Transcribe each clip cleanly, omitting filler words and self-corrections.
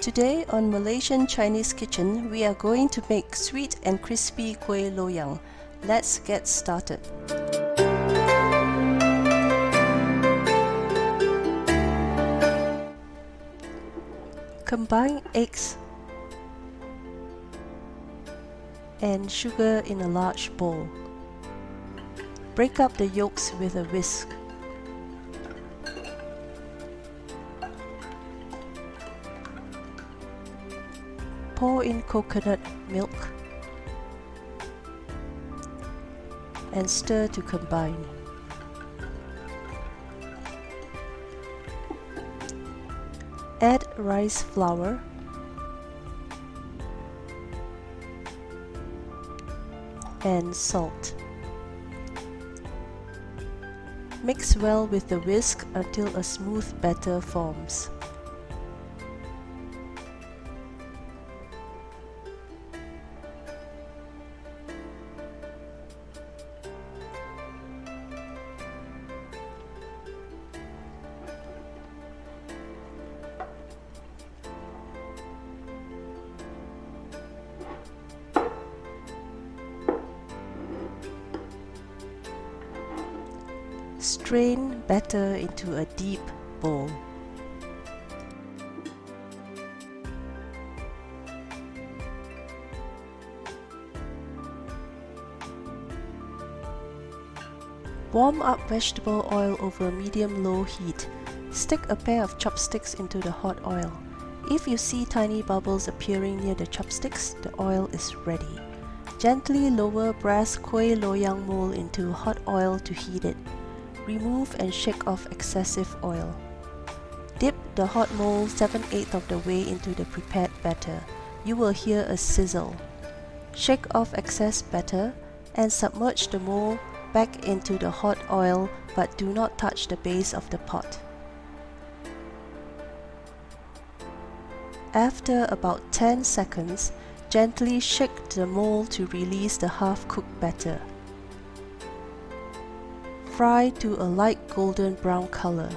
Today on Malaysian Chinese Kitchen, we are going to make sweet and crispy Kuih Loyang. Let's get started. Combine eggs and sugar in a large bowl. Break up the yolks with a whisk. Pour in coconut milk and stir to combine. Add rice flour and salt. Mix well with the whisk until a smooth batter forms. Strain batter into a deep bowl. Warm up vegetable oil over medium-low heat. Stick a pair of chopsticks into the hot oil. If you see tiny bubbles appearing near the chopsticks, the oil is ready. Gently lower brass Kuih Loyang mold into hot oil to heat it. Remove and shake off excessive oil. Dip the hot mold 7/8 of the way into the prepared batter. You will hear a sizzle. Shake off excess batter and submerge the mold back into the hot oil, but do not touch the base of the pot. After about 10 seconds, gently shake the mold to release the half-cooked batter. Fry to a light golden brown color.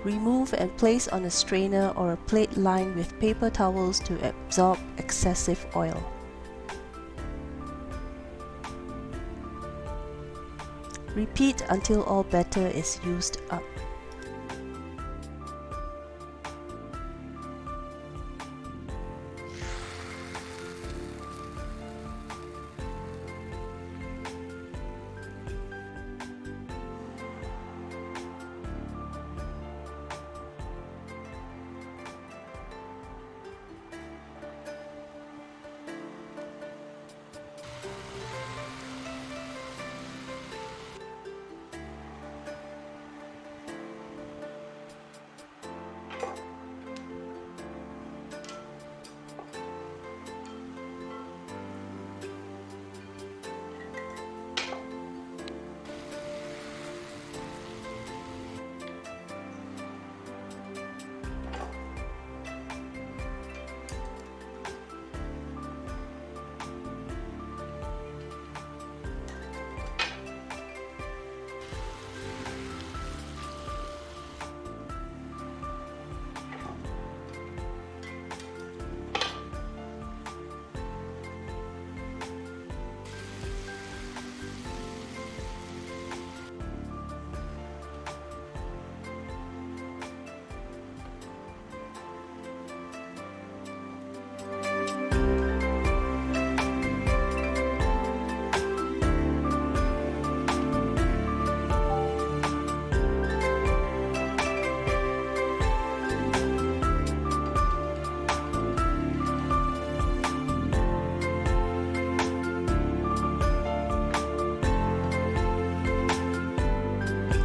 Remove and place on a strainer or a plate lined with paper towels to absorb excessive oil. Repeat until all batter is used up.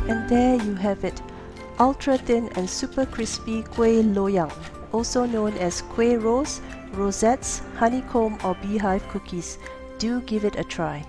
And there you have it, ultra thin and super crispy Kuih Loyang, also known as Kuih Rose, Rosettes, Honeycomb or Beehive cookies. Do give it a try.